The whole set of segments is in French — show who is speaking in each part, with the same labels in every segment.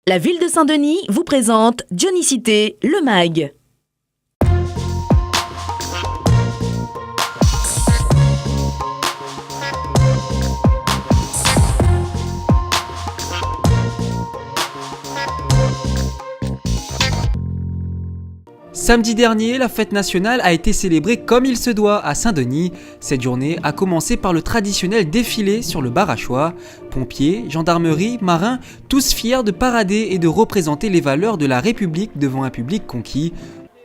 Speaker 1: La ville de Saint-Denis vous présente Dionysité, le MAG.
Speaker 2: Samedi dernier, la fête nationale a été célébrée comme il se doit à Saint-Denis. Cette journée a commencé par le traditionnel défilé sur le Barachois. Pompiers, gendarmerie, marins, tous fiers de parader et de représenter les valeurs de la République devant un public conquis.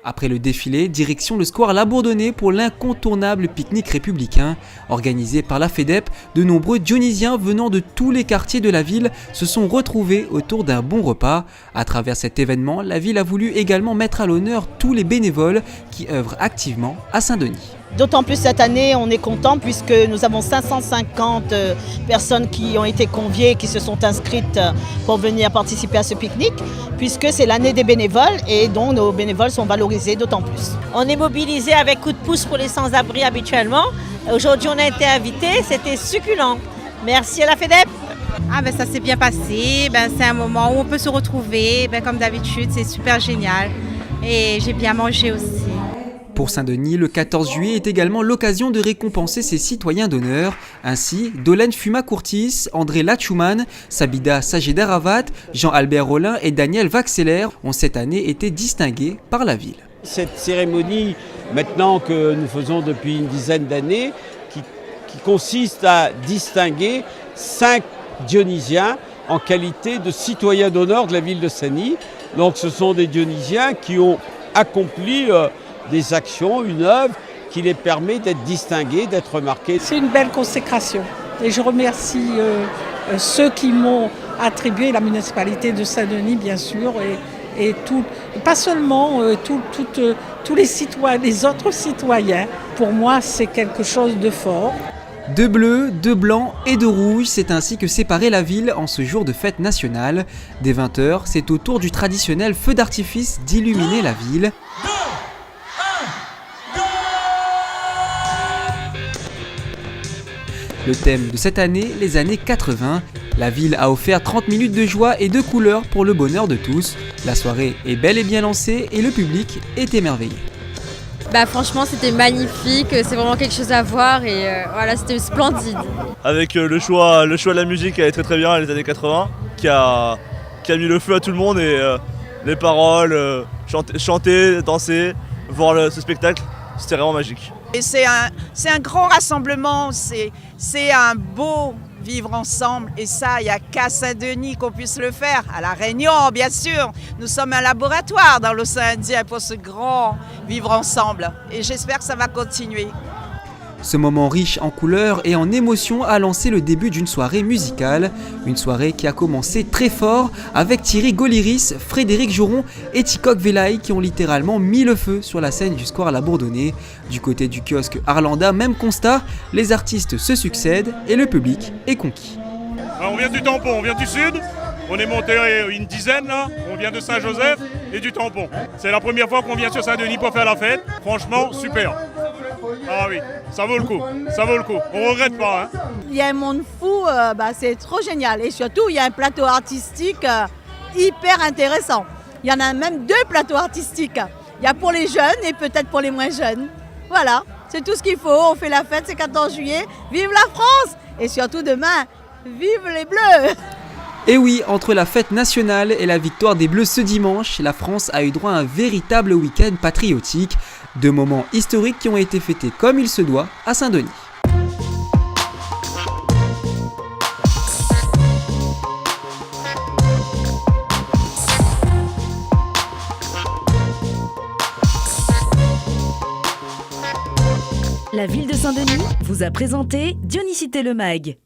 Speaker 2: Après le défilé, direction le square La Bourdonnais pour l'incontournable pique-nique républicain. Organisé par la FEDEP, de nombreux Dionysiens venant de tous les quartiers de la ville se sont retrouvés autour d'un bon repas. À travers cet événement, la ville a voulu également mettre à l'honneur tous les bénévoles qui œuvrent activement à Saint-Denis.
Speaker 3: D'autant plus cette année, on est content puisque nous avons 550 personnes qui ont été conviées, qui se sont inscrites pour venir participer à ce pique-nique, puisque c'est l'année des bénévoles et donc nos bénévoles sont valorisés d'autant plus.
Speaker 4: On est mobilisé avec coup de pouce pour les sans-abri habituellement. Aujourd'hui, on a été invités, c'était succulent. Merci à la FEDEP.
Speaker 5: Ça s'est bien passé, c'est un moment où on peut se retrouver, comme d'habitude, c'est super génial et j'ai bien mangé aussi.
Speaker 2: Pour Saint-Denis, le 14 juillet est également l'occasion de récompenser ses citoyens d'honneur. Ainsi, Dolène Fuma-Courtis, André Latchouman, Sabida Sajeda-Ravat, Jean-Albert Rollin et Daniel Vaxeller ont cette année été distingués par la ville.
Speaker 6: Cette cérémonie, maintenant que nous faisons depuis une dizaine d'années, qui consiste à distinguer 5 Dionysiens en qualité de citoyens d'honneur de la ville de Saint-Denis. Donc ce sont des Dionysiens qui ont accompli des actions, une œuvre qui les permet d'être distingués, d'être remarqués.
Speaker 7: C'est une belle consécration et je remercie ceux qui m'ont attribué, la municipalité de Saint-Denis bien sûr, et tout, pas seulement tous les citoyens, les autres citoyens. Pour moi, c'est quelque chose de fort.
Speaker 2: De bleu, de blanc et de rouge, c'est ainsi que séparait la ville en ce jour de fête nationale. Dès 20h, c'est au tour du traditionnel feu d'artifice d'illuminer la ville. Le thème de cette année, les années 80. La ville a offert 30 minutes de joie et de couleurs pour le bonheur de tous. La soirée est bel et bien lancée et le public est émerveillé.
Speaker 8: Franchement, c'était magnifique, c'est vraiment quelque chose à voir et voilà, c'était splendide.
Speaker 9: Avec le choix de la musique qui allait très très bien, les années 80, qui a mis le feu à tout le monde et les paroles, chanter, danser, voir ce spectacle, c'était vraiment magique.
Speaker 10: Et c'est un grand rassemblement, c'est un beau vivre ensemble et ça, il n'y a qu'à Saint-Denis qu'on puisse le faire. À La Réunion, bien sûr, nous sommes un laboratoire dans l'océan Indien pour ce grand vivre ensemble et j'espère que ça va continuer.
Speaker 2: Ce moment riche en couleurs et en émotions a lancé le début d'une soirée musicale. Une soirée qui a commencé très fort avec Thierry Goliris, Frédéric Joron et Tikok Velaï qui ont littéralement mis le feu sur la scène du square La Bourdonnais. Du côté du kiosque Arlanda, même constat, les artistes se succèdent et le public est conquis.
Speaker 11: On vient du Tampon, on vient du sud, on est monté une dizaine là, on vient de Saint-Joseph et du Tampon. C'est la première fois qu'on vient sur Saint-Denis pour faire la fête, franchement super. Ah oui, ça vaut le coup, on regrette pas.
Speaker 3: Il y a un monde fou, c'est trop génial et surtout il y a un plateau artistique hyper intéressant. Il y en a même 2 plateaux artistiques, il y a pour les jeunes et peut-être pour les moins jeunes. Voilà, c'est tout ce qu'il faut, on fait la fête, c'est 14 juillet, vive la France et surtout demain, vive les Bleus.
Speaker 2: Et oui, entre la fête nationale et la victoire des Bleus ce dimanche, la France a eu droit à un véritable week-end patriotique. 2 moments historiques qui ont été fêtés comme il se doit à Saint-Denis.
Speaker 1: La ville de Saint-Denis vous a présenté Dionysité, le MAG.